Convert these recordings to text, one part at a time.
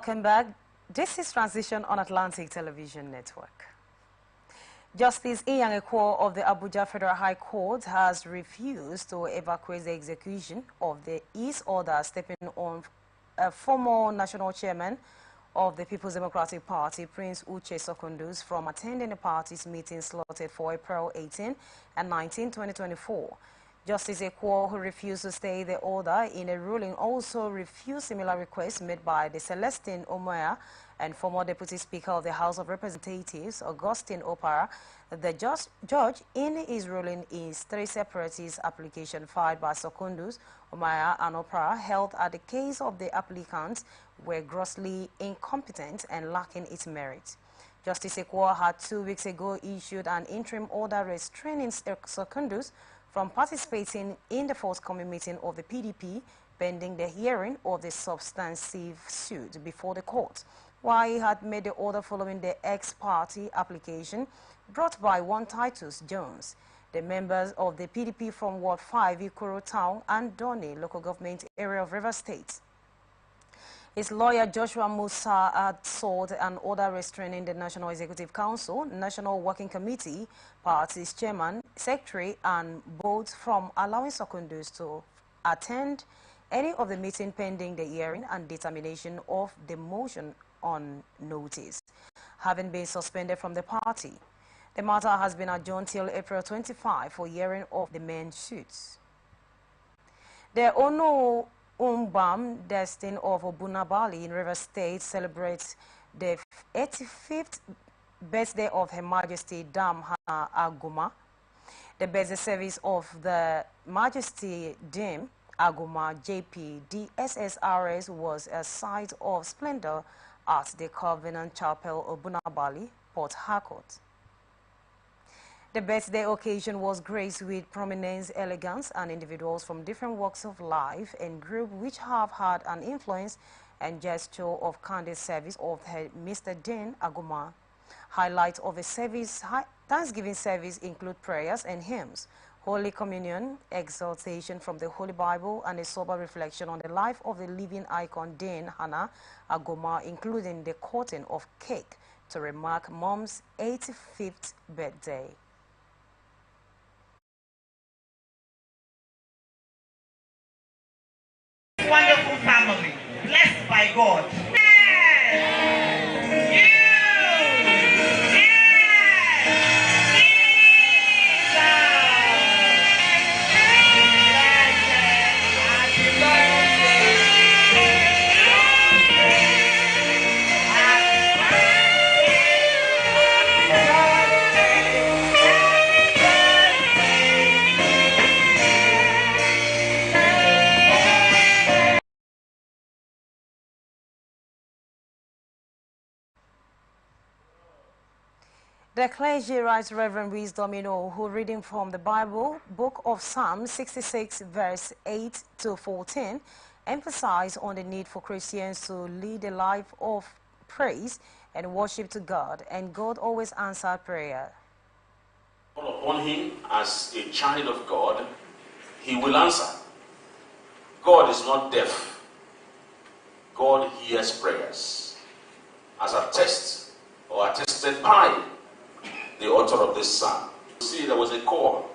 Welcome back. This is Transition on Atlantic Television Network. Justice Iyan Ekwo of the Abuja Federal High Court has refused to evacuate the execution of his order stepping on a former national chairman of the People's Democratic Party, Prince Uche Secondus, from attending the party's meeting slotted for April 18 and 19, 2024. Justice Ekwo, who refused to stay the order in a ruling, also refused similar requests made by the Celestine Omoya and former Deputy Speaker of the House of Representatives, Augustine Opara. The judge, in his ruling, is three separatist applications filed by Secondus, Omoya, and Opara, held that the case of the applicants were grossly incompetent and lacking its merit. Justice Ekwo had 2 weeks ago issued an interim order restraining Secondus from participating in the forthcoming meeting of the PDP pending the hearing of the substantive suit before the court, while he had made the order following the ex-party application brought by one Titus Jones. The members of the PDP from Ward 5, Ikoro Town and Doni local government area of Rivers State. His lawyer Joshua Musa had sought an order restraining the National Executive Council, National Working Committee, party's chairman, secretary, and both from allowing Secondus to attend any of the meeting pending the hearing and determination of the motion on notice, having been suspended from the party. The matter has been adjourned till April 25 for hearing of the main suits. The Ono Umbam Destin of Obunabali in Rivers State celebrates the 85th birthday of Her Majesty Dam Hana Aguma. The birthday service of the Majesty Dame Aguma JP DSSRS was a sight of splendor at the Covenant Chapel of Obunabali, Port Harcourt. The birthday occasion was graced with prominence, elegance, and individuals from different walks of life and groups which have had an influence and gesture of candid service of Mr. Dean Aguma. Highlights of the service, Thanksgiving service include prayers and hymns, Holy Communion, exhortation from the Holy Bible, and a sober reflection on the life of the living icon Dean Hana Aguma, including the cutting of cake to remark Mom's 85th birthday. Wonderful family, blessed by God. The clergy writes Reverend Wisdom Ino, who reading from the Bible, book of Psalm 66, verse 8 to 14, emphasized on the need for Christians to lead a life of praise and worship to God, and God always answered prayer. Call upon him as a child of God, he will answer. God is not deaf. God hears prayers. As attested by the author of this psalm. See, there was a call.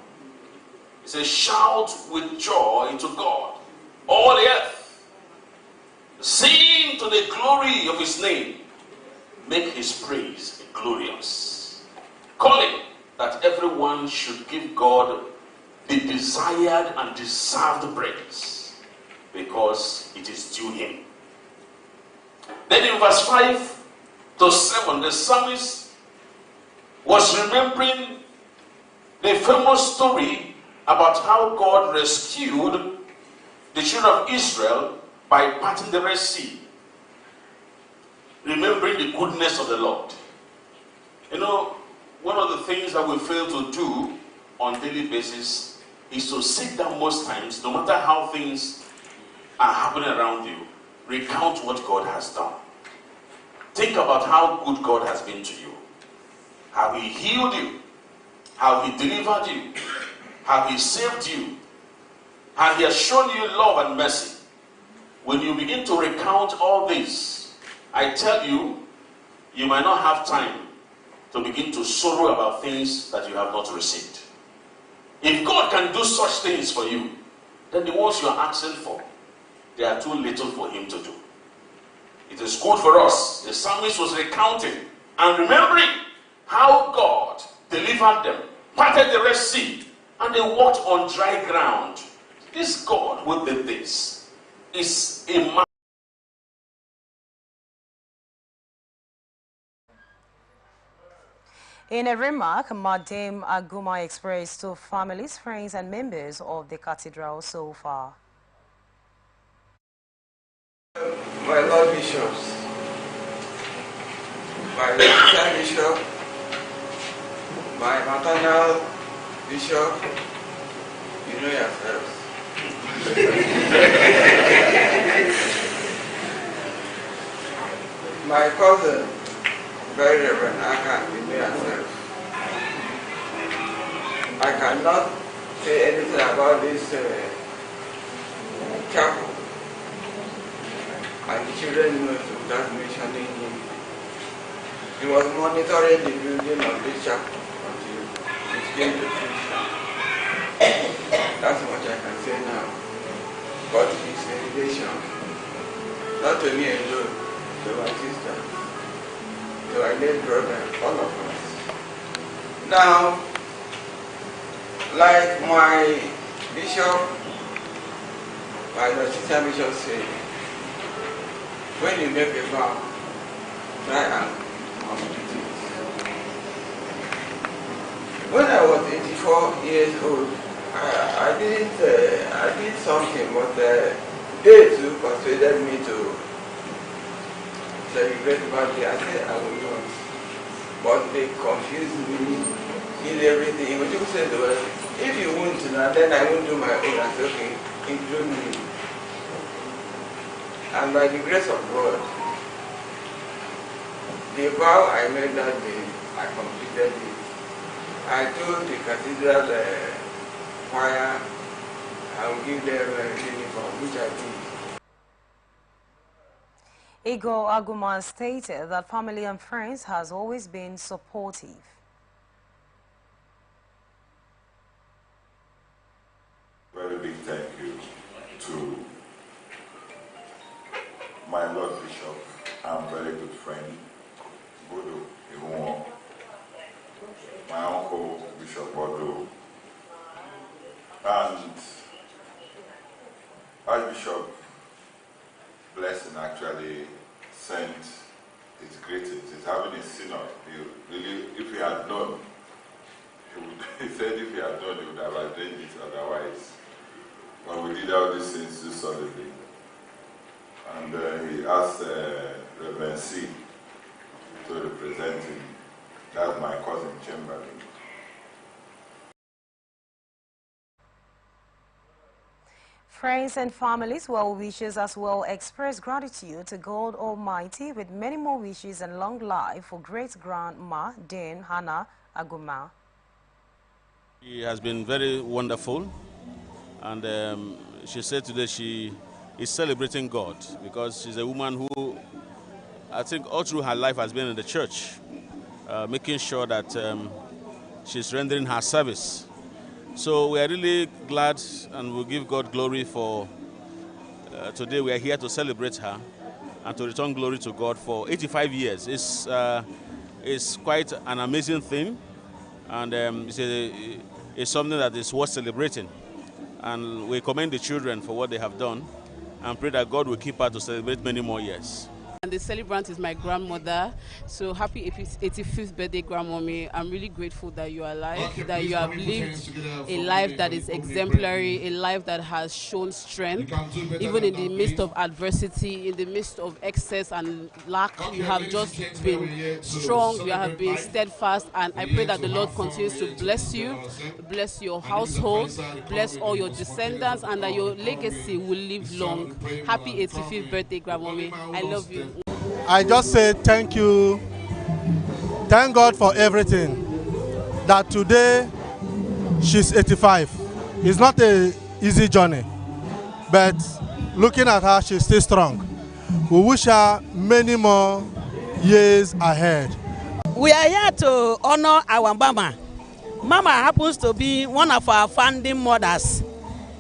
It says, shout with joy to God, all the earth. Sing to the glory of his name. Make his praise glorious. Calling that everyone should give God the desired and deserved praise, because it is due him. Then in verse 5 to 7, the psalmist was remembering the famous story about how God rescued the children of Israel by parting the Red Sea. Remembering the goodness of the Lord. You know, one of the things that we fail to do on a daily basis is to sit down most times, no matter how things are happening around you, recount what God has done. Think about how good God has been to you. How he healed you, how he delivered you, how he saved you, and he has shown you love and mercy. When you begin to recount all this, I tell you, you might not have time to begin to sorrow about things that you have not received. If God can do such things for you, then the ones you are asking for, they are too little for him to do. It is good for us. The psalmist was recounting and remembering how God delivered them, parted the Red Sea, and they walked on dry ground. This God who did this is a man. In a remark, Madame Aguma expressed to families, friends, and members of the cathedral so far. My Lord Bishops, my Lieutenant Bishop, my maternal Bishop, you know yourselves. My cousin, Very Reverend Aka, you know yourselves. I cannot say anything about this chapel. And the children know without mentioning him. He was monitoring the building of this chapel until it came to fruition. That's what I can say now. But his relation, not to me alone, to my sister, to my late brother, all of us. Now, like my bishop, my assistant bishop said, when you make a vow, try and complete it. When I was 84 years old, I did something, but they too persuaded me to celebrate birthday. I said I will not, but they confused me in everything. When you said, well, if you won't now, then I won't do my own. I said, okay, include me. And by the grace of God, the vow I made that day, I completed it. I told the cathedral choir I will give them a uniform, which I did. Igor Aguma stated that family and friends has always been supportive. Very big thank you to my Lord Bishop and very good friend, Bodo Iwuon, my uncle Bishop Bodo, and Archbishop Blessing actually sent his greetings. He's having a synod. He really, if he had known, he said if he had known, he would have arranged it otherwise. But we did all these things so solidly. And he asked Reverend C to represent him. That's my cousin Chamberlain. Friends and families, well wishes as well express gratitude to God Almighty with many more wishes and long life for great-grandma Dame Hannah Aguma. She has been very wonderful, and she said today she is celebrating God because she's a woman who, I think, all through her life has been in the church, making sure that she's rendering her service. So we are really glad and we give God glory for today. We are here to celebrate her and to return glory to God for 85 years. It's quite an amazing thing, and it's something that is worth celebrating. And we commend the children for what they have done and pray that God will keep her to celebrate many more years. And the celebrant is my grandmother. So happy 85th birthday, grandmommy. I'm really grateful that you are alive, that you have lived a life that is exemplary, a life that has shown strength. Even in the midst of adversity, in the midst of excess and lack, you have just been strong, you have been steadfast, and I pray that the Lord continues to bless you, bless your household, bless all your descendants, and that your legacy will live long. Happy 85th birthday, grandmommy. I love you. I just say thank you. Thank God for everything. That today she's 85. It's not an easy journey, but looking at her, she's still strong. We wish her many more years ahead. We are here to honor our mama. Mama happens to be one of our founding mothers.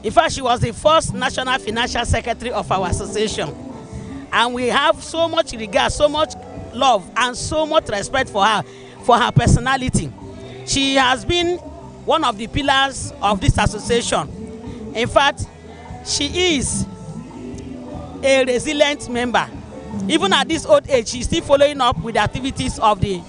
In fact, she was the first National Financial Secretary of our association. And we have so much regard, so much love, and so much respect for her personality. She has been one of the pillars of this association. In fact, she is a resilient member. Even at this old age, she's still following up with the activities of the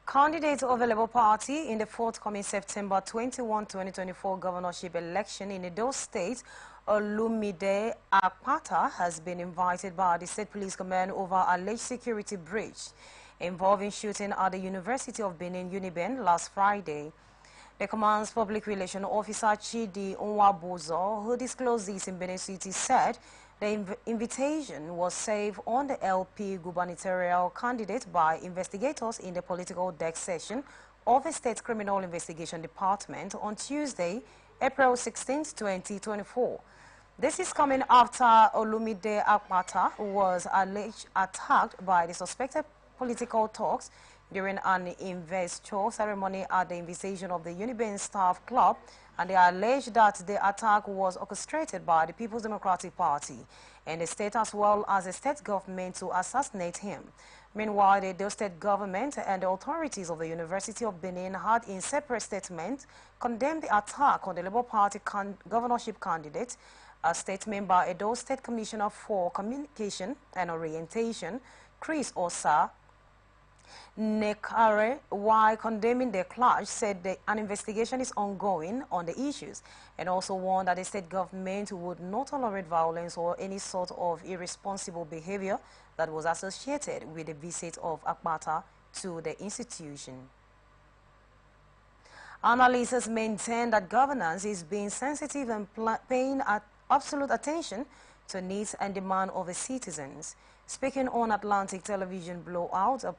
Candidates of the Labour Party in the forthcoming September 21, 2024 governorship election in Edo State, Olumide Akpata, has been invited by the State Police Command over alleged security breach involving shooting at the University of Benin, Uniben, last Friday. The command's public relations officer, Chidi Nwabozo, who disclosed this in Benin City, said the invitation was served on the LP gubernatorial candidate by investigators in the political desk session of the State Criminal Investigation Department on Tuesday, April 16, 2024. This is coming after Olumide Akpata was alleged attacked by the suspected political talks during an investor ceremony at the invitation of the Uniben Staff Club, and they alleged that the attack was orchestrated by the People's Democratic Party and the state as well as the state government to assassinate him. Meanwhile, the Edo State government and the authorities of the University of Benin had in separate statements condemned the attack on the Labour Party governorship candidate. A state member, Edo State Commissioner for Communication and Orientation, Chris Osa Nekare, while condemning the clash, said that an investigation is ongoing on the issues and also warned that the state government would not tolerate violence or any sort of irresponsible behavior that was associated with the visit of Akpata to the institution. Analysts maintain that governance is being sensitive and paying absolute attention to needs and demand of the citizens. Speaking on Atlantic Television Blowout, a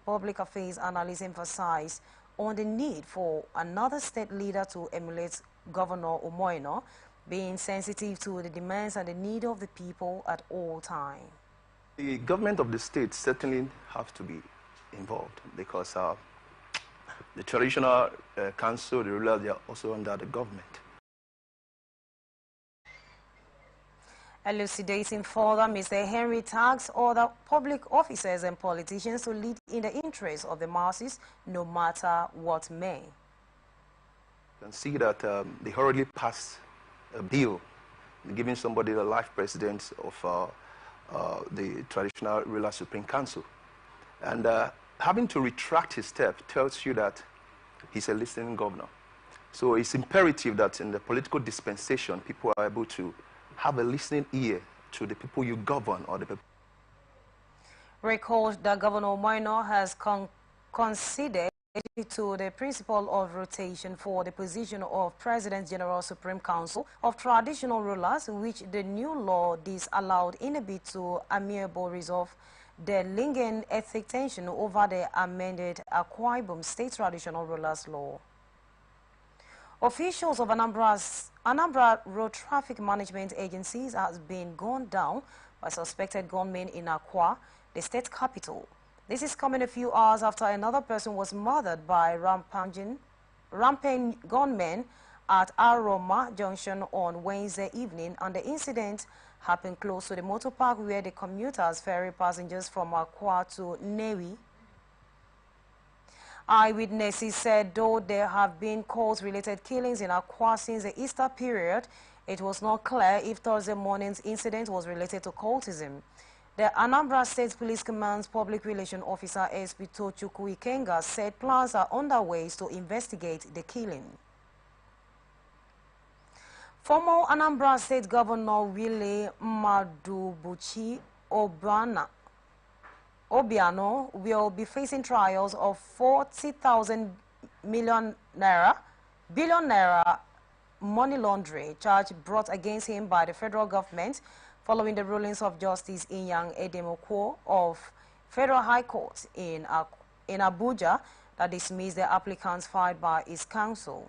public affairs analyst emphasized on the need for another state leader to emulate Governor Umoino, being sensitive to the demands and the need of the people at all times. The government of the state certainly have to be involved because the traditional council, the rulers, they are also under the government. Elucidating further, Mr. Henry tags other public officers and politicians to lead in the interests of the masses, no matter what may. You can see that they hurriedly passed a bill giving somebody the life president of the traditional ruler Supreme Council. And having to retract his step tells you that he's a listening governor. So it's imperative that in the political dispensation, people are able to have a listening ear to the people you govern or the people. Recall that Governor Minor has conceded to the principle of rotation for the position of President General Supreme Council of Traditional Rulers, which the new law disallowed in a bid to amiably resolve the lingering ethnic tension over the amended Akwa Ibom State Traditional Rulers Law. Officials of Anambra Road Traffic Management Agencies has been gunned down by suspected gunmen in Akwa, the state capital. This is coming a few hours after another person was murdered by rampant gunmen at Aroma Junction on Wednesday evening, and the incident happened close to the motor park where the commuters ferry passengers from Akwa to Newi. Eyewitnesses said though there have been cult-related killings in Akwa since the Easter period, it was not clear if Thursday morning's incident was related to cultism. The Anambra State Police Command's Public Relations Officer SP Tochukwu Ikenga said plans are underway to investigate the killing. Former Anambra State Governor Willie Madubuchi Obiano will be facing trials of 40,000 billion naira money laundering charge brought against him by the federal government following the rulings of Justice Inyang Edemokwo of Federal High Court in Abuja that dismissed the applicants filed by his counsel.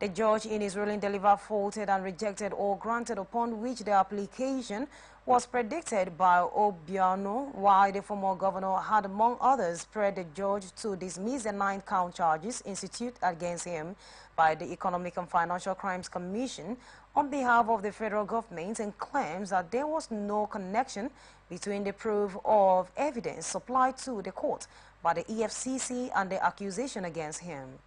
The judge in his ruling delivered faulted and rejected or granted, upon which the application was predicted by Obiano, while the former governor had, among others, pressed the judge to dismiss the 9-count charges instituted against him by the Economic and Financial Crimes Commission on behalf of the federal government, and claims that there was no connection between the proof of evidence supplied to the court by the EFCC and the accusation against him.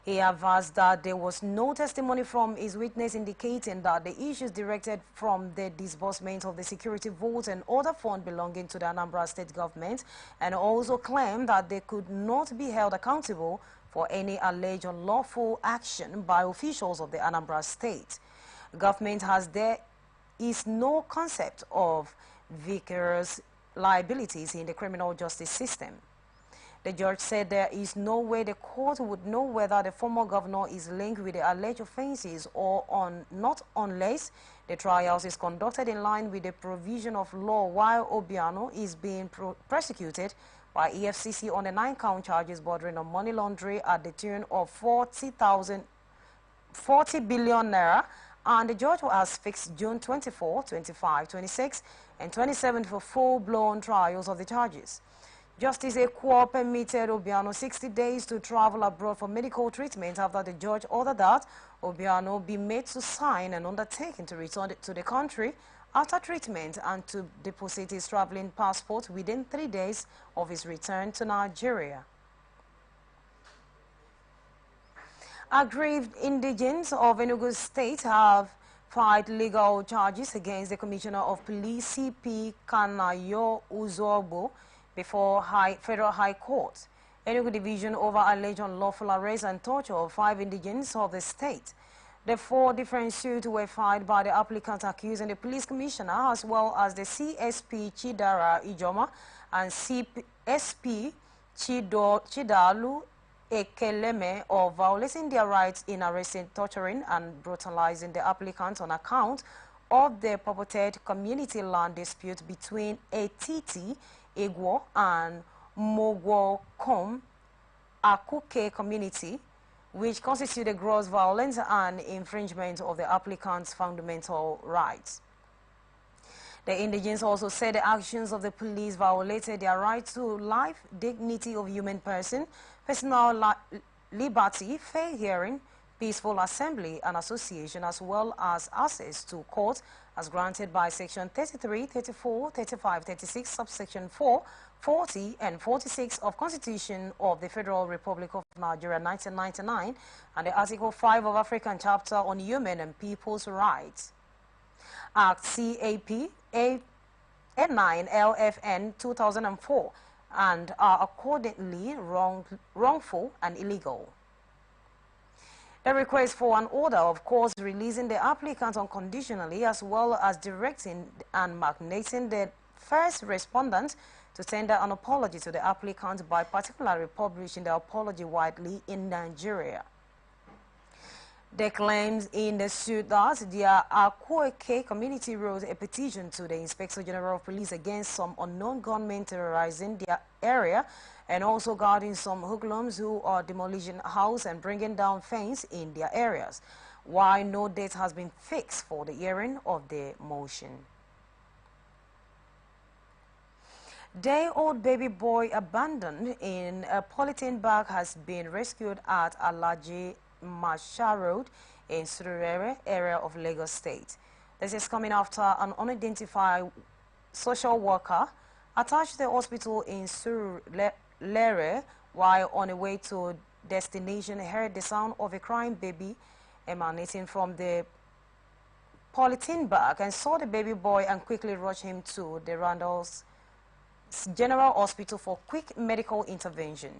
He advised that there was no testimony from his witness indicating that the issues directed from the disbursement of the security vote and other funds belonging to the Anambra State government, and also claimed that they could not be held accountable for any alleged unlawful action by officials of the Anambra State. Government has there is no concept of vicarious liabilities in the criminal justice system. The judge said there is no way the court would know whether the former governor is linked with the alleged offenses or not unless the trials is conducted in line with the provision of law, while Obiano is being prosecuted by EFCC on the 9-count charges bordering on money laundering at the tune of 40 billion naira, and the judge has fixed June 24, 25, 26, and 27 for full-blown trials of the charges. Justice Ekwo permitted Obiano 60 days to travel abroad for medical treatment after the judge ordered that Obiano be made to sign an undertaking to return to the country after treatment and to deposit his traveling passport within 3 days of his return to Nigeria. Aggrieved indigents of Enugu State have filed legal charges against the Commissioner of Police, CP Kanayo Uzobo, before Federal High Court, Enugu Division, over alleged unlawful arrest and torture of 5 indigents of the state. The 4 different suits were filed by the applicant accusing the police commissioner, as well as the CSP Chidara Ijoma and CSP Chidalu Ekeleme, of violating their rights in arresting, torturing, and brutalizing the applicant on account of the purported community land dispute between Etiti, Egwo, and Mogwokom Akuke community, which constituted gross violence and infringement of the applicant's fundamental rights. The indigents also said the actions of the police violated their right to life, dignity of human person, personal liberty, fair hearing, peaceful assembly and association, as well as access to court as granted by Section 33, 34, 35, 36, subsection 4, 40, and 46 of Constitution of the Federal Republic of Nigeria 1999, and the Article 5 of African Chapter on Human and People's Rights, Act CAP 9 LFN 2004, and are accordingly wrongful and illegal. The request for an order of course releasing the applicant unconditionally, as well as directing and mandating the first respondent to tender an apology to the applicant by particularly publishing the apology widely in Nigeria. They claimed in the suit that the Akwoeke community wrote a petition to the Inspector General of Police against some unknown gunmen terrorizing their area and also guarding some hoodlums who are demolishing houses and bringing down fence in their areas, while no date has been fixed for the hearing of the motion. Day-old baby boy abandoned in a polythene bag has been rescued at Alaji Masha Road in Surulere area of Lagos State. This is coming after an unidentified social worker attached to the hospital in Surulere while on the way to destination heard the sound of a crying baby emanating from the polythene bag and saw the baby boy and quickly rushed him to the Randall's General Hospital for quick medical intervention.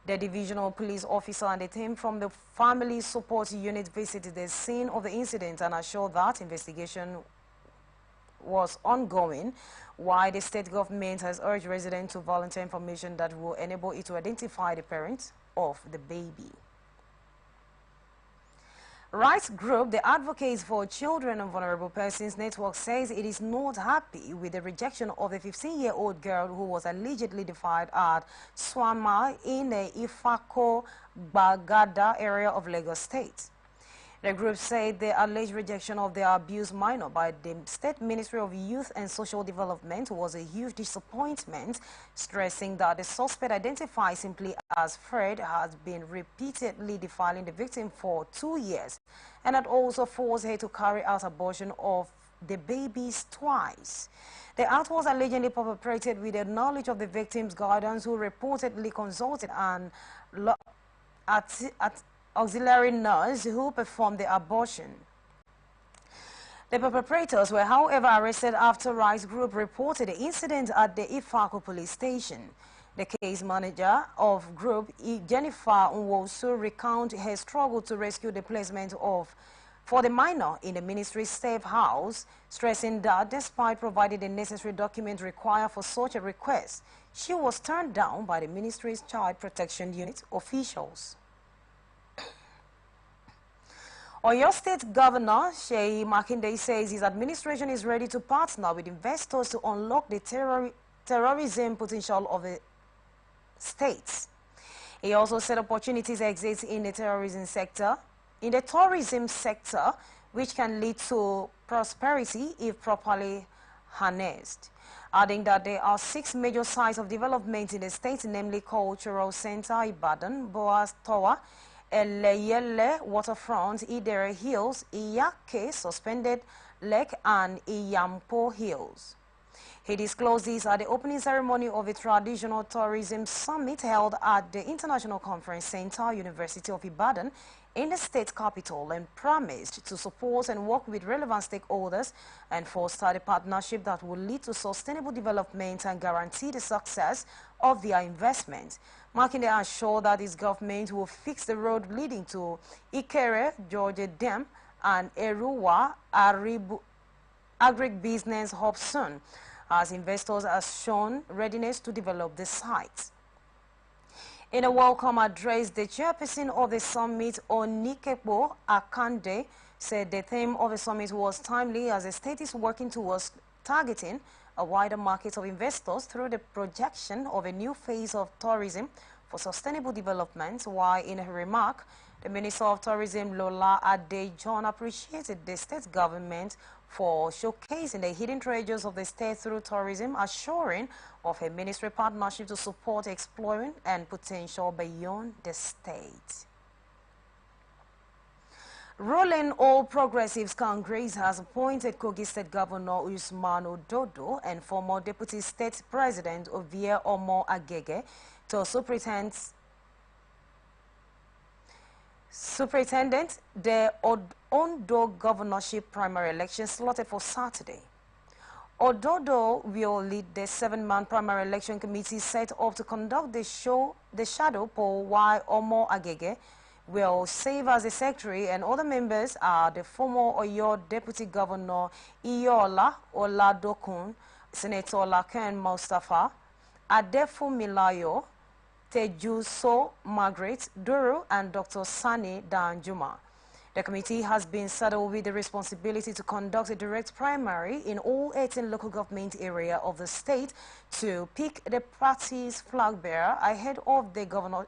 The divisional police officer and the team from the family support unit visited the scene of the incident and assured that investigation was ongoing, while the state government has urged residents to volunteer information that will enable it to identify the parents of the baby. Rights group, the Advocates for Children and Vulnerable Persons Network, says it is not happy with the rejection of a 15-year-old girl who was allegedly defied at Swama in the Ifako Bagada area of Lagos State. The group said the alleged rejection of the abused minor by the State Ministry of Youth and Social Development was a huge disappointment, stressing that the suspect, identified simply as Fred, has been repeatedly defiling the victim for 2 years and had also forced her to carry out abortion of the babies twice. The act was allegedly perpetrated with the knowledge of the victim's guardians, who reportedly consulted an auxiliary nurse who performed the abortion. The perpetrators were, however, arrested after Rights Group reported the incident at the Ifako police station. The case manager of group, Jennifer Nwosu, recounted her struggle to rescue the placement for the minor in the ministry's safe house, stressing that despite providing the necessary documents required for such a request, she was turned down by the ministry's child protection unit officials. Oyo State Governor Seyi Makinde says his administration is ready to partner with investors to unlock the terrorism potential of the states. He also said opportunities exist in the tourism sector, which can lead to prosperity if properly harnessed. Adding that there are 6 major sites of development in the state, namely Cultural Center, Ibadan, Boas Tower, Eleyele Waterfront, Idere Hills, Iyake Suspended Lake, and Iyampo Hills. He disclosed this at the opening ceremony of a traditional tourism summit held at the International Conference Center, University of Ibadan, in the state capital, and promised to support and work with relevant stakeholders and foster a partnership that will lead to sustainable development and guarantee the success of their investment. Makinde assured that his government will fix the road leading to Ikere, Georgia Dam, and Eruwa agribusiness hub soon, as investors have shown readiness to develop the site. In a welcome address, the chairperson of the summit, Onikepo Akande, said the theme of the summit was timely, as the state is working towards targeting a wider market of investors through the projection of a new phase of tourism for sustainable development. While in her remark, the Minister of Tourism, Lola Adejon, appreciated the state government for showcasing the hidden treasures of the state through tourism, assuring of a ministry partnership to support exploring and potential beyond the state. Ruling All Progressives Congress has appointed Kogi State Governor Usman Ododo and former Deputy State President Ovie Omo Agege to Superintendent the Ondo governorship primary election slotted for Saturday. Ododo will lead the 7-man primary election committee set up to conduct the shadow poll, while Omo Agege will serve as the secretary, and other members are the former Oyo Deputy Governor Iyola Oladokun, Senator Laken Mustafa, Adefu Milayo, Tejuso Margaret Duru, and Dr. Sani Danjuma. The committee has been saddled with the responsibility to conduct a direct primary in all 18 local government areas of the state to pick the party's flag bearer ahead of the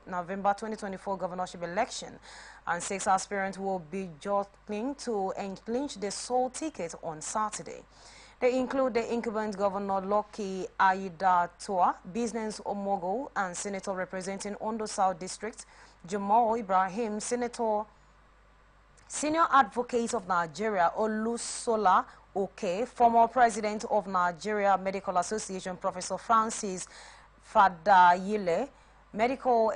November 2024 governorship election, and 6 aspirants will be jostling to clinch the sole ticket on Saturday. They include the incumbent Governor Loki Aida-Tua, business mogul and senator representing Ondo South District, Jamal Ibrahim, Senior Advocate of Nigeria Olusola Oke, former President of Nigeria Medical Association Professor Francis Fadayile, Mechanical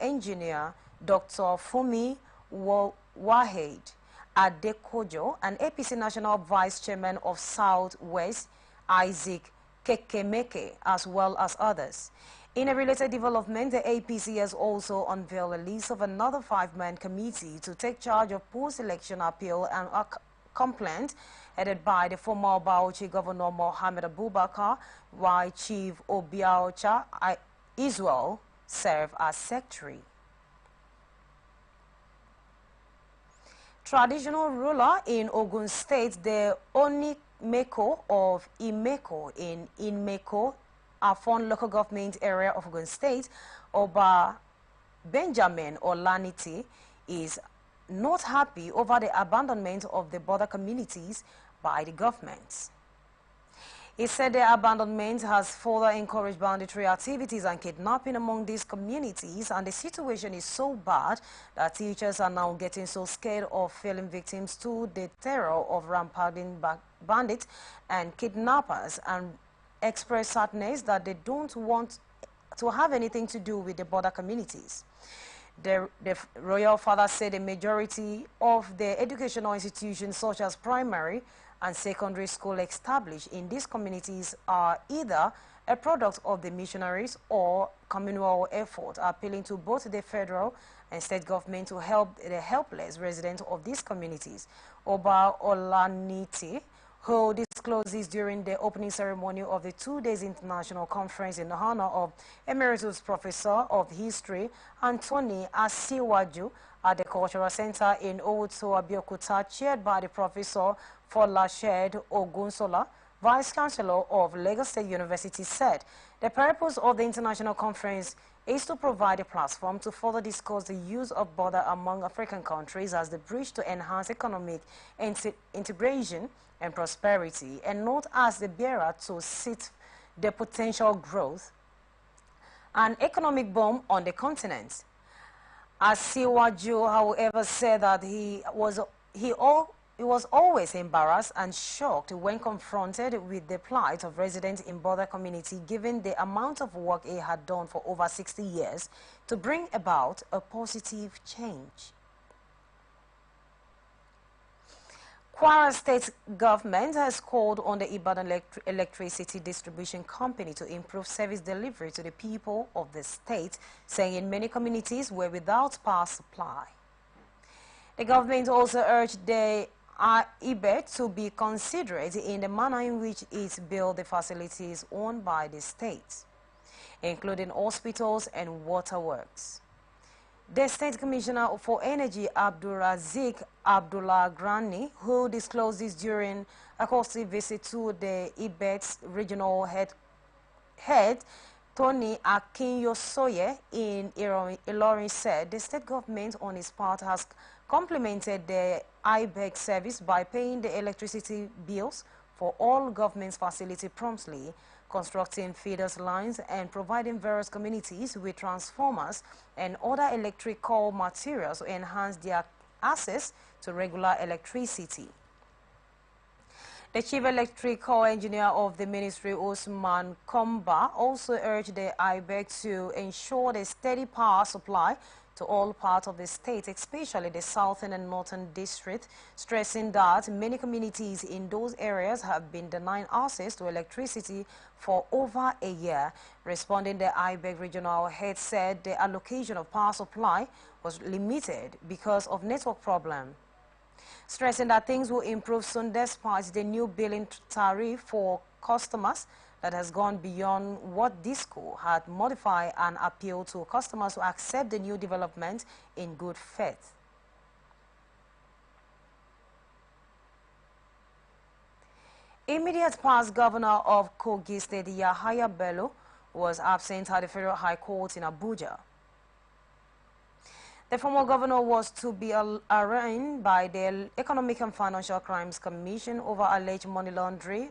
Engineer Dr. Fumi Wahed Adekojo, and APC National Vice Chairman of Southwest Isaac Kekemeke, as well as others. In a related development, the APC has also unveiled a list of another 5-man committee to take charge of post-election appeal and complaint, headed by the former Bauchi Governor Mohamed Abubakar, while Chief Obiaocha Israel served as secretary. traditional ruler in Ogun State, the Onimeko of Imeko in Inmeko, Afon local government area of Ogun State, Oba Benjamin Olaniti, is not happy over the abandonment of the border communities by the government. He said the abandonment has further encouraged banditry activities and kidnapping among these communities, and the situation is so bad that teachers are now getting so scared of falling victims to the terror of rampaging bandits and kidnappers, and express sadness that they don't want to have anything to do with the border communities. The royal father said a majority of the educational institutions such as primary and secondary school established in these communities are either a product of the missionaries or communal effort, appealing to both the federal and state government to help the helpless residents of these communities. Oba Olaniti, who discloses during the opening ceremony of the 2 days international conference in honor of Emeritus Professor of History Anthony Asiwaju at the Cultural Center in Owutu, Abeokuta, chaired by the Professor Folashed Ogunsola, Vice Chancellor of Lagos State University, said the purpose of the international conference is to provide a platform to further discuss the use of border among African countries as the bridge to enhance economic integration and prosperity, and not as the barrier to sit the potential growth and economic boom on the continent. Asiwaju, however, said that he was always embarrassed and shocked when confronted with the plight of residents in border community, given the amount of work he had done for over 60 years to bring about a positive change. Kwara State government has called on the Ibadan Electricity Distribution Company to improve service delivery to the people of the state, saying many communities were without power supply. The government also urged the IBET to be considerate in the manner in which it built the facilities owned by the state, including hospitals and waterworks. The State Commissioner for Energy, Abdulrazik Abdullah Grani, who disclosed this during a courtesy visit to the IBET's regional head Tony Akinyosoye in Ilorin, said the state government on its part has complemented the IBEC service by paying the electricity bills for all government facilities promptly, constructing feeders lines and providing various communities with transformers and other electrical materials to enhance their access to regular electricity. The Chief Electrical Engineer of the Ministry, Usman Komba, also urged the IBEC to ensure the steady power supply to all parts of the state, especially the southern and northern district, stressing that many communities in those areas have been denied access to electricity for over a year. Responding, the IBEC regional head said the allocation of power supply was limited because of network problem, stressing that things will improve soon despite the new billing tariff for customers that has gone beyond what DISCO had modified and appealed to customers to accept the new development in good faith. Immediate past governor of Kogi State, Yahaya Bello, was absent at the Federal High Court in Abuja. The former governor was to be arraigned by the Economic and Financial Crimes Commission over alleged money laundering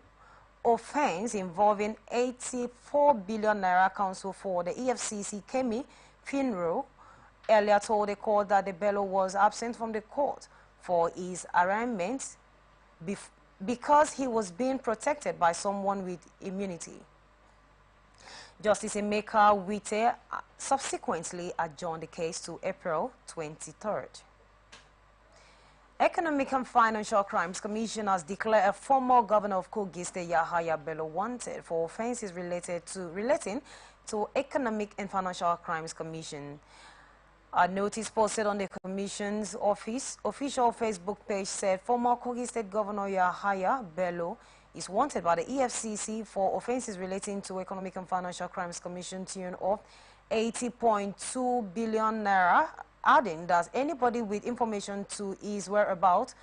offense involving 84 billion naira. Counsel for the EFCC, Kemi Finro, earlier told the court that the Bello was absent from the court for his arraignment because he was being protected by someone with immunity. Justice Emeka Wite subsequently adjourned the case to April 23rd. Economic and Financial Crimes Commission has declared a former governor of Kogi State, Yahaya Bello, wanted for offenses relating to Economic and Financial Crimes Commission. A notice posted on the Commission's official Facebook page said former Kogi State Governor Yahaya Bello is wanted by the EFCC for offenses relating to Economic and Financial Crimes Commission tune of 80.2 billion naira adding that anybody with information to his whereabouts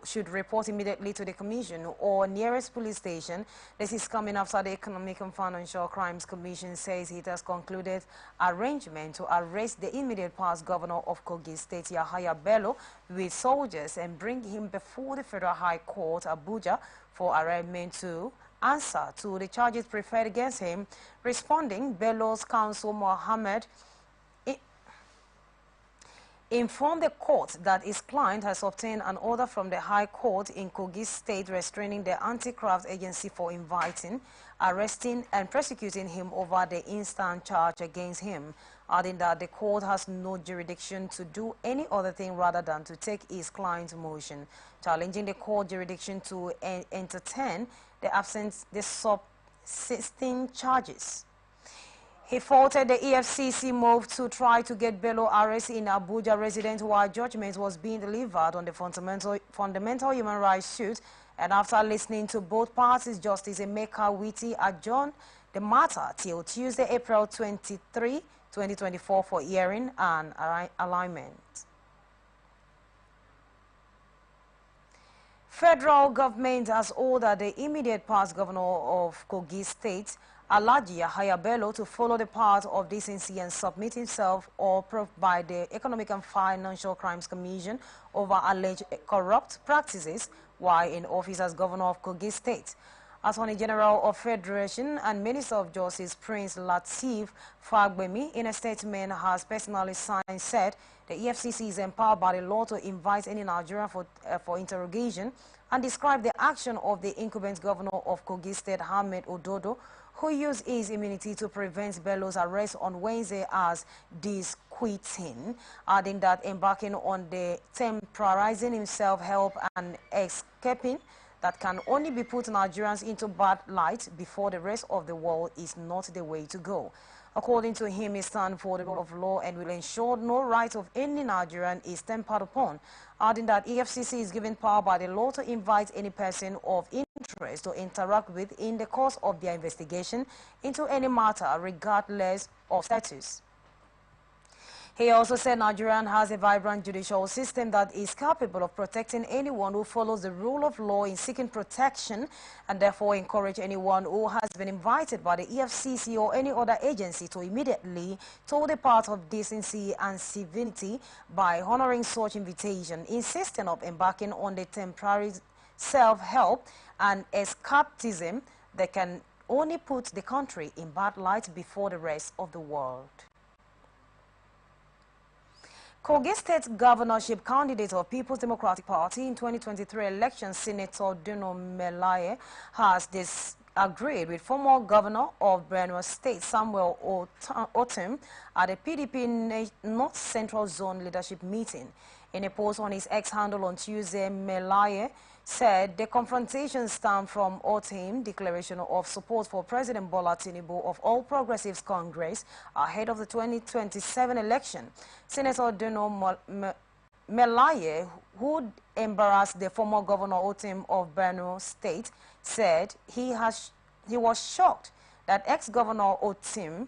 should report immediately to the Commission or nearest police station. This is coming after the Economic and Financial Crimes Commission says it has concluded arrangement to arrest the immediate past governor of Kogi State, Yahaya Bello, with soldiers and bring him before the Federal High Court, Abuja, for arraignment to answer to the charges preferred against him. Responding, Bello's counsel, Mohammed, informed the court that his client has obtained an order from the High Court in Kogi State restraining the anti-graft agency for inviting, arresting and prosecuting him over the instant charge against him, adding that the court has no jurisdiction to do any other thing rather than to take his client's motion, challenging the court jurisdiction to entertain the subsisting charges. He faulted the EFCC move to try to get Bello arrested in Abuja residence while judgment was being delivered on the fundamental human rights suit, and after listening to both parties, Justice Emeka Witi adjourned the matter till Tuesday, April 23, 2024 for hearing and alignment. Federal government has ordered the immediate past governor of Kogi State, Alhaji Yahaya Bello, to follow the path of decency and submit himself or proved by the Economic and Financial Crimes Commission over alleged corrupt practices while in office as governor of Kogi State. Attorney General of Federation and Minister of Justice Prince Lateef Fagbemi, in a statement, has personally signed, said the EFCC is empowered by the law to invite any Nigerian for interrogation, and described the action of the incumbent governor of Kogi State, Ahmed Ododo, who used his immunity to prevent Bello's arrest on Wednesday as disquieting, adding that embarking on the temporizing himself, help and escaping that can only be put Nigerians into bad light before the rest of the world is not the way to go. According to him, he stands for the rule of law and will ensure no right of any Nigerian is tempered upon, adding that EFCC is given power by the law to invite any person of interest to interact with in the course of their investigation into any matter regardless of status. He also said Nigeria has a vibrant judicial system that is capable of protecting anyone who follows the rule of law in seeking protection, and therefore encourage anyone who has been invited by the EFCC or any other agency to immediately toe the path of decency and civility by honoring such invitation, insisting of embarking on the temporary self-help and escapism that can only put the country in bad light before the rest of the world. Kogi State governorship candidate of People's Democratic Party in 2023 election, Senator Dino Melaye, has disagreed with former governor of Benue State, Samuel Otim, at a PDP North Central Zone leadership meeting. In a post on his X handle on Tuesday, Melaye said the confrontation stemmed from Otim's declaration of support for President Bola Tinubu of All Progressives Congress ahead of the 2027 election. Senator Dino Melaye, who embarrassed the former governor Otim of Benue State, said he was shocked that ex-governor Otim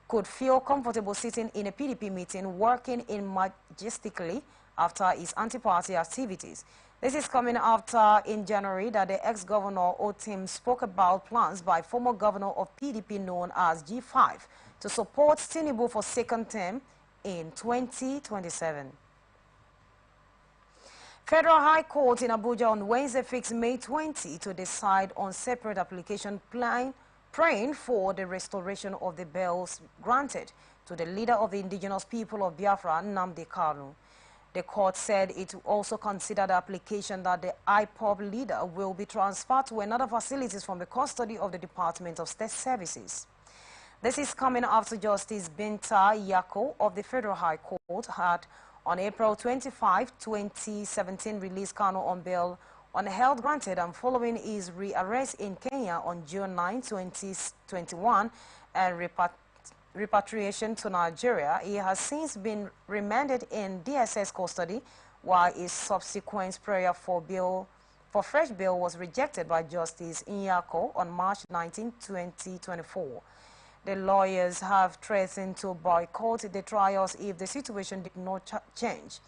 could feel comfortable sitting in a PDP meeting working in majestically after his anti-party activities. This is coming after, in January, that the ex-governor Otim spoke about plans by former governor of PDP known as G5 to support Tinubu for second term in 2027. Federal High Court in Abuja on Wednesday fixed May 20 to decide on separate application praying for the restoration of the bails granted to the leader of the indigenous people of Biafra, Nnamdi Kanu. The court said it will also consider the application that the IPOB leader will be transferred to another facilities from the custody of the Department of State Services. This is coming after Justice Binta Yako of the Federal High Court had, on April 25, 2017, released Kanu on bail on health granted and following his rearrest in Kenya on June 9, 2021, and repatriation to Nigeria. He has since been remanded in DSS custody, while his subsequent prayer for fresh bail was rejected by Justice Nyako on March 19, 2024. The lawyers have threatened to boycott the trials if the situation did not change,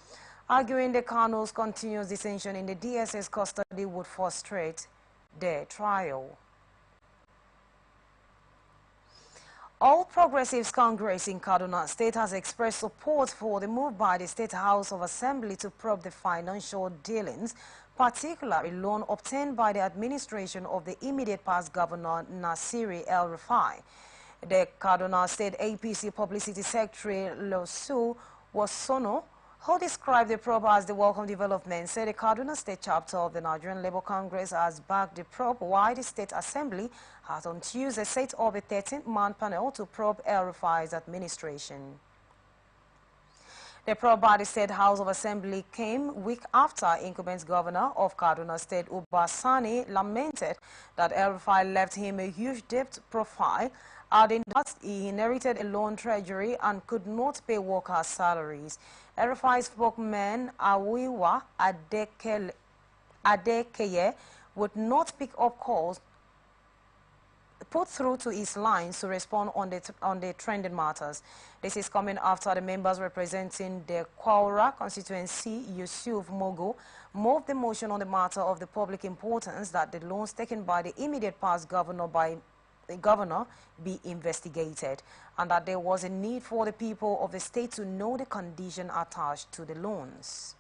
arguing the Kano's continuous detention in the DSS custody would frustrate their trial. All Progressives Congress in Kaduna State has expressed support for the move by the State House of Assembly to probe the financial dealings, particularly loan obtained by the administration of the immediate past Governor Nasiri El-Rufai. The Kaduna State APC Publicity Secretary Losu Wasono, who described the probe as the welcome development, said the Kaduna State chapter of the Nigerian Labour Congress has backed the probe, while the State Assembly has on Tuesday set up a 13-man panel to probe El-Rufai's administration. The probe by the State House of Assembly came week after incumbent governor of Kaduna State, Uba Sani, lamented that El-Rufai left him a huge debt profile, adding that he inherited a loan treasury and could not pay workers' salaries. El-Rufai spokesman Awiwa Adekeye would not pick up calls put through to his lines to respond on the trending matters. This is coming after the members representing the Kwaura constituency, Yusuf Mogo, moved the motion on the matter of the public importance that the loans taken by the immediate past governor be investigated, and that there was a need for the people of the state to know the condition attached to the loans.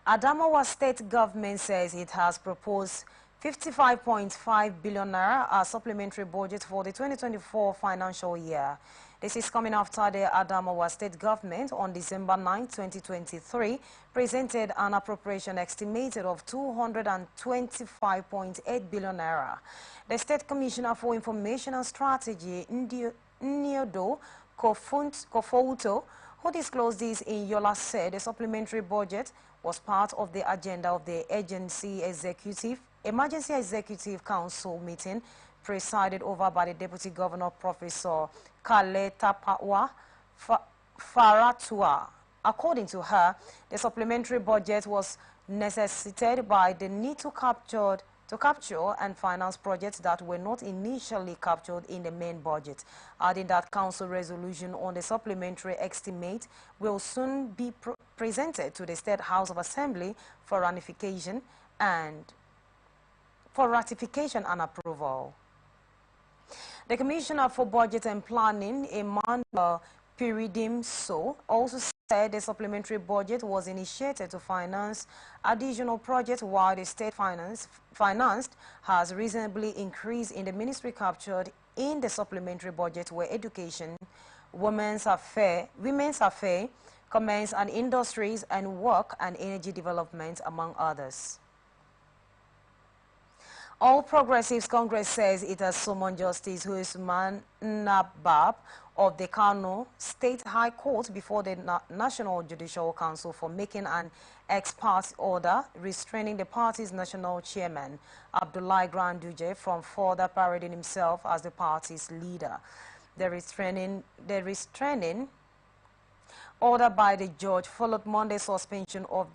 Adamawa state government says it has proposed 55.5 billion naira as supplementary budget for the 2024 financial year. This is coming after the Adamawa state government on December 9, 2023, presented an appropriation estimated of 225.8 billion naira. The State Commissioner for Information and Strategy, Nyodo Kofouto, who disclosed this in Yola, said the supplementary budget was part of the agenda of the Emergency Executive Council meeting presided over by the Deputy Governor, Professor Kale Tapawa Faratua. According to her, the supplementary budget was necessitated by the need to capture and finance projects that were not initially captured in the main budget, adding that council resolution on the supplementary estimate will soon be presented to the State House of Assembly for ratification and approval. The Commissioner for Budget and Planning, Emmanuel Piridim-So, also said the supplementary budget was initiated to finance additional projects, while the state financed has reasonably increased in the ministry captured in the supplementary budget, where education, women's affairs, commerce and industries, and work and energy development, among others. All Progressives Congress says it has summoned Justice Usman Nabab of the Kano State High Court before the National Judicial Council for making an ex parte order restraining the party's national chairman, Abdullahi Granduje, from further parading himself as the party's leader. The restraining order by the judge followed Monday's suspension of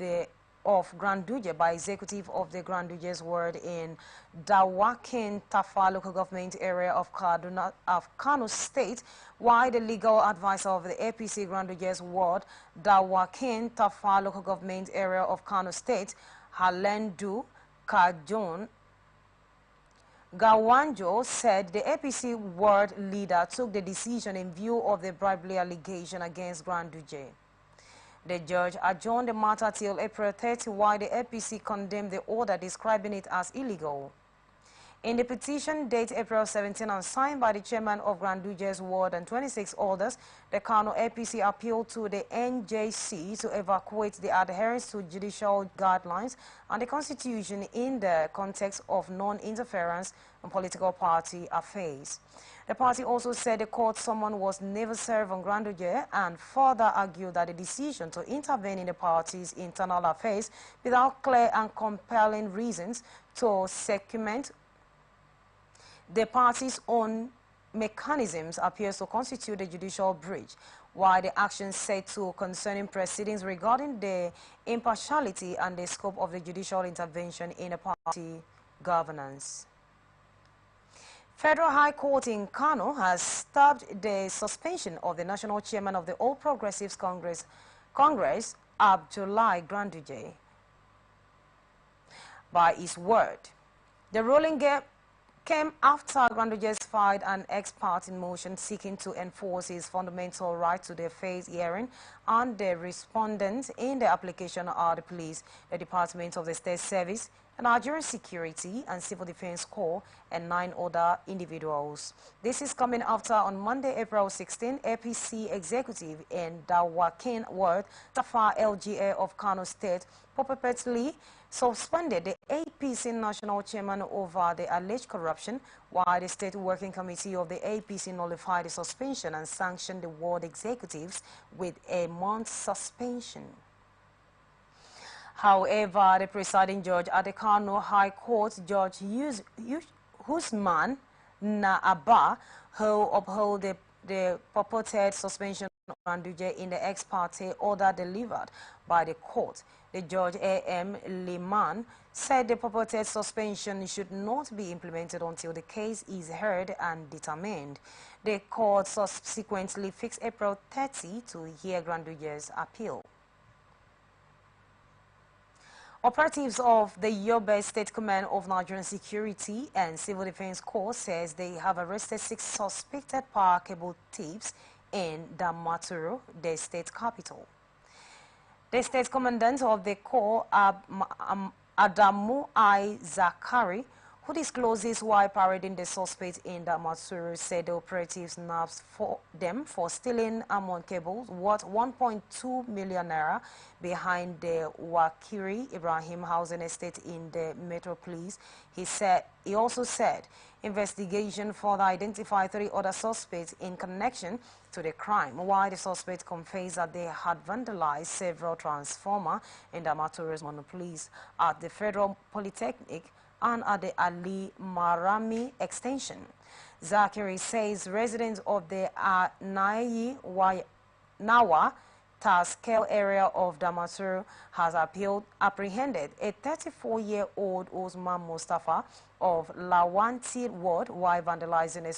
Granduje by executive of the Granduje's ward in Dawakin Tafa local government area of Kano State, while the legal advisor of the APC Granduje's ward, Dawakin Tafa local government area of Kano State, Halendu Kajon Gawanjo, said the APC ward leader took the decision in view of the bribery allegation against Granduje. The judge adjourned the matter till April 30, while the APC condemned the order, describing it as illegal. In the petition dated April 17 and signed by the chairman of Granduje's ward and 26 others, the Kano APC appealed to the NJC to evaluate the adherence to judicial guidelines and the Constitution in the context of non-interference in political party affairs. The party also said the court summons was never served on Granduje and further argued that the decision to intervene in the party's internal affairs without clear and compelling reasons to circumvent the party's own mechanisms appears to constitute a judicial breach, while the action said to concerning proceedings regarding the impartiality and the scope of the judicial intervention in the party governance. Federal High Court in Kano has stopped the suspension of the national chairman of the All Progressives Congress, Abdullahi Ganduje. By his word, the ruling came after Ganduje filed an ex parte motion seeking to enforce his fundamental right to the fair hearing, and the respondents in the application are the police, the Department of the State Service, the Nigerian Security and Civil Defense Corps, and 9 other individuals. This is coming after on Monday, April 16, APC executive in Dawakin Ward, Tafa LGA of Kano State, purportedly suspended the APC national chairman over the alleged corruption, while the State Working Committee of the APC nullified the suspension and sanctioned the ward executives with a month's suspension. However, the presiding judge at the Kano High Court, Judge Usman Naaba, who upheld the purported suspension of Ganduje in the ex parte order delivered by the court. The judge A.M. Liman said the purported suspension should not be implemented until the case is heard and determined. The court subsequently fixed April 30 to hear Ganduje's appeal. Operatives of the Yobe State Command of Nigerian Security and Civil Defense Corps says they have arrested 6 suspected power cable thieves in Damaturu, the state capital. The state commandant of the Corps, Adamu I. Zakari, who discloses why parading the suspects in Damaturu, said the operatives nabbed them for stealing amount cables worth 1.2 million naira behind the Wakiri Ibrahim housing estate in the metropolis. He also said investigation further identified 3 other suspects in connection to the crime, while the suspects confessed that they had vandalized several transformers in Damaturu's monopolies at the Federal Polytechnic and at the Ali Marami extension. Zakiri says residents of the Nawa Taskel area of Damaturu has apprehended a 34-year-old Osman Mustafa of Lawanti Ward while vandalizing a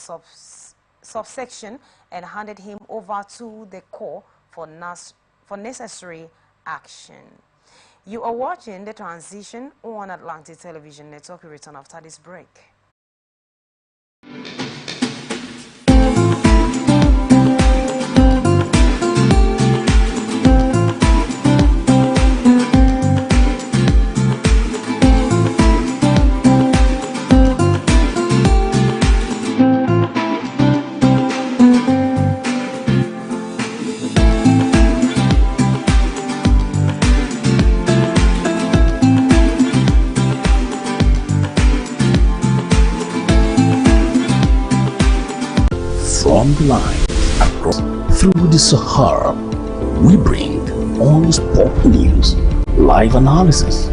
subsection and handed him over to the Corps for necessary action. You are watching The Transition on Atlantic Television Network. We return after this break. From the line across through the Sahara, we bring on sport news, live analysis,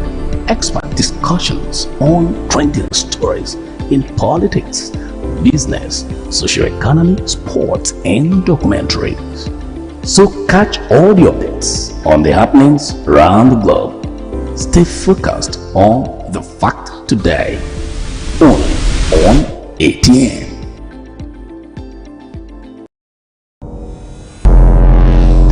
expert discussions on trending stories in politics, business, socio-economy, sports, and documentaries. So catch all the updates on the happenings around the globe. Stay focused on the fact today, only on ATN.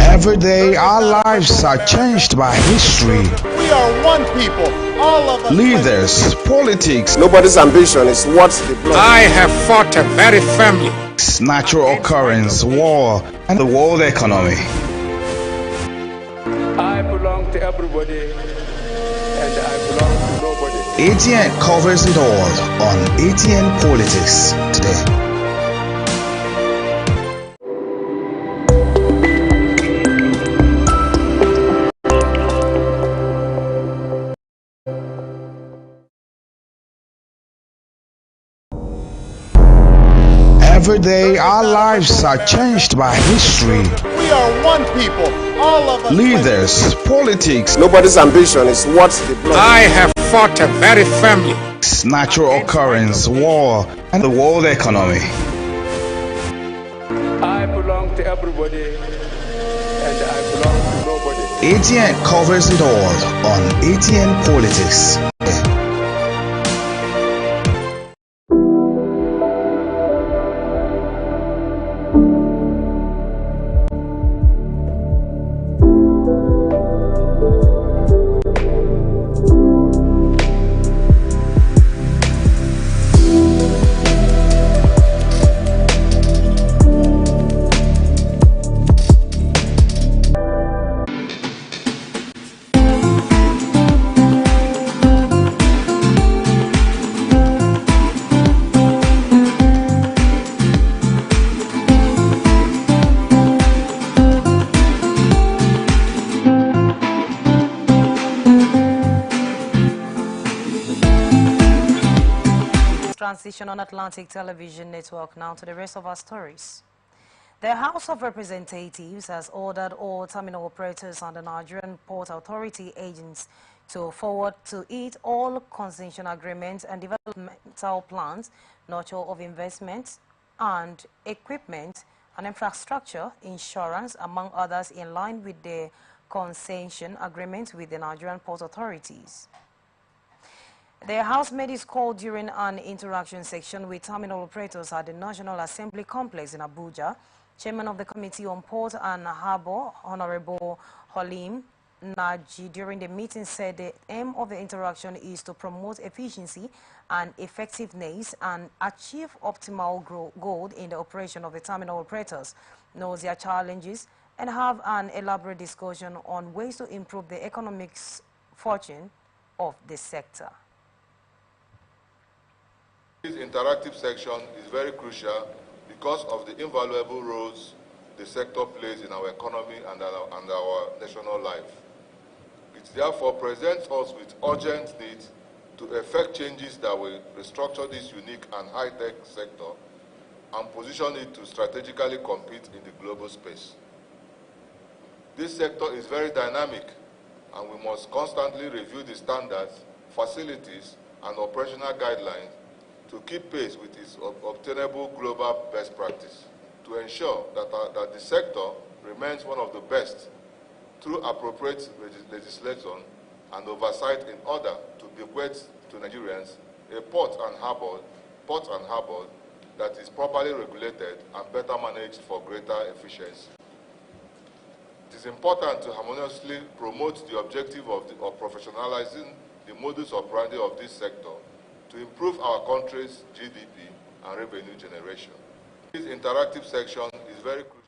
Every day our lives are changed by history. We are one people, all of us. Leaders, politics. Nobody's ambition is what they blood. I have fought a very firmly. Natural occurrence, war, and the world economy. I belong to everybody, and I belong to nobody. ATN covers it all on ATN Politics today. Every day our lives are changed by history. We are one people, all of us. Leaders, politics. Nobody's ambition is what they blood. I have fought a very firmly. Natural occurrence, war, and the world economy. I belong to everybody, and I belong to nobody. ATN covers it all on ATN Politics. transition on Atlantic Television Network now to the rest of our stories. The House of Representatives has ordered all terminal operators and the Nigerian Port Authority agents to forward to it all concession agreements and developmental plans, nurture of investments and equipment and infrastructure, insurance, among others, in line with the concession agreements with the Nigerian Port Authorities. The House made its call during an interaction section with terminal operators at the National Assembly Complex in Abuja. Chairman of the Committee on Port and Harbour, Honorable Halim Naji, during the meeting said the aim of the interaction is to promote efficiency and effectiveness and achieve optimal goal in the operation of the terminal operators, know their challenges, and have an elaborate discussion on ways to improve the economic fortune of the sector. This interactive section is very crucial because of the invaluable roles the sector plays in our economy and our national life. It therefore presents us with urgent need to effect changes that will restructure this unique and high-tech sector and position it to strategically compete in the global space. This sector is very dynamic, and we must constantly review the standards, facilities, and operational guidelines to keep pace with its obtainable global best practice, to ensure that the sector remains one of the best through appropriate legislation and oversight in order to bequeath to Nigerians a port and harbor that is properly regulated and better managed for greater efficiency. It is important to harmoniously promote the objective of professionalizing the modus operandi of this sector to improve our country's GDP and revenue generation. This interactive section is very crucial.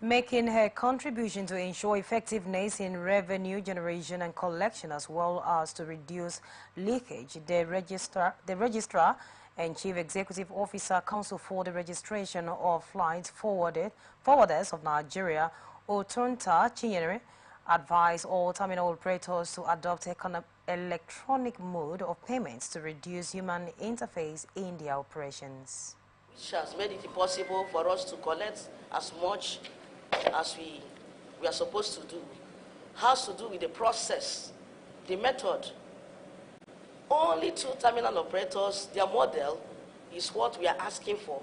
Making her contribution to ensure effectiveness in revenue generation and collection, as well as to reduce leakage, the registrar and Chief Executive Officer, Council for the Registration of Flights Forwarders of Nigeria, Otunta Chinyere, advised all terminal operators to adopt electronic mode of payments to reduce human interface in their operations. Which has made it possible for us to collect as much as we are supposed to do. Has to do with the process, the method. Only 2 terminal operators, their model is what we are asking for.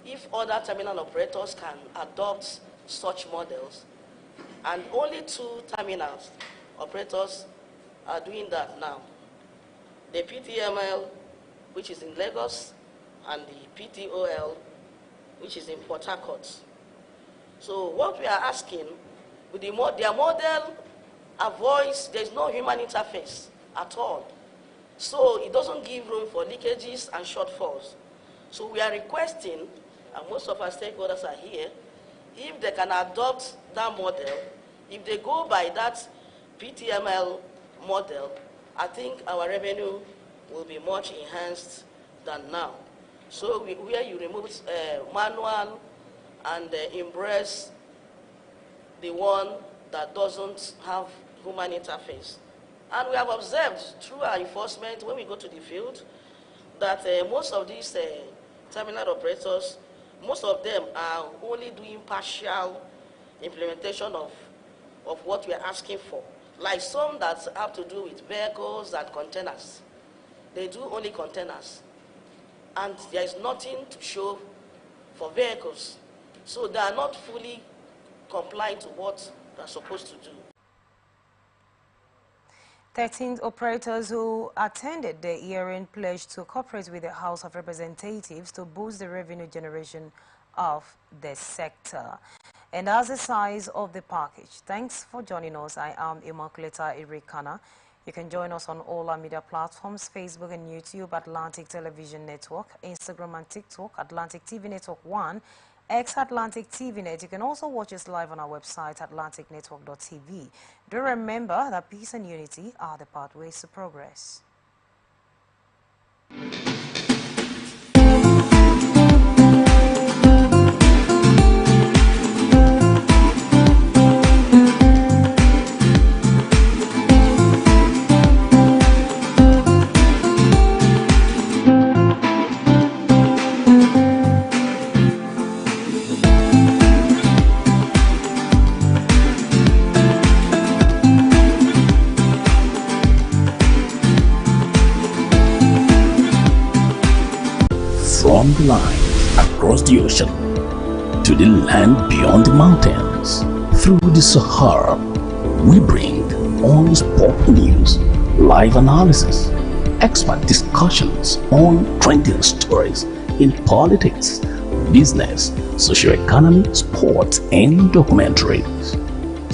If other terminal operators can adopt such models, and only 2 terminals operators are doing that now. The PTML, which is in Lagos, and the PTOL, which is in Port Harcourt. So what we are asking, with their model avoids, there's no human interface at all. So it doesn't give room for leakages and shortfalls. So we are requesting, and most of our stakeholders are here, if they can adopt that model, if they go by that PTML model, I think our revenue will be much enhanced than now. So where you remove manual and embrace the one that doesn't have human interface. And we have observed through our enforcement when we go to the field that most of these terminal operators, most of them are only doing partial implementation of what we are asking for. Like some that have to do with vehicles and containers. They do only containers. And there is nothing to show for vehicles. So they are not fully compliant to what they are supposed to do. 13 operators who attended the hearing pledged to cooperate with the House of Representatives to boost the revenue generation of the sector. And as the size of the package. Thanks for joining us. I am Immaculata Irikana. You can join us on all our media platforms, Facebook and YouTube, Atlantic Television Network, Instagram and TikTok, Atlantic TV Network 1, X Atlantic TV Net. You can also watch us live on our website, atlanticnetwork.tv. Do remember that peace and unity are the pathways to progress. lines across the ocean to the land beyond the mountains. Through the Sahara, we bring on-spot news, live analysis, expert discussions on trending stories in politics, business, socio-economy, sports, and documentaries.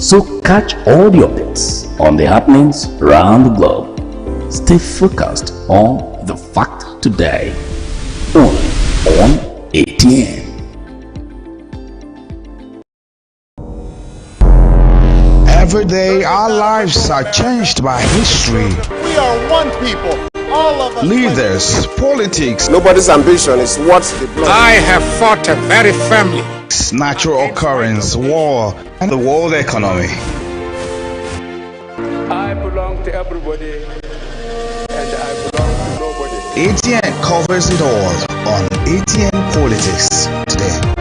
So catch all the updates on the happenings around the globe. Stay focused on the fact today, only on ATN. Every day our lives are changed by history. We are one people. All of us. Leaders, politics. Nobody's ambition is what they block. I have fought a very family. Natural occurrence, war, and the world economy. I belong to everybody, and I belong to nobody. ATN covers it all on ATN Politics today.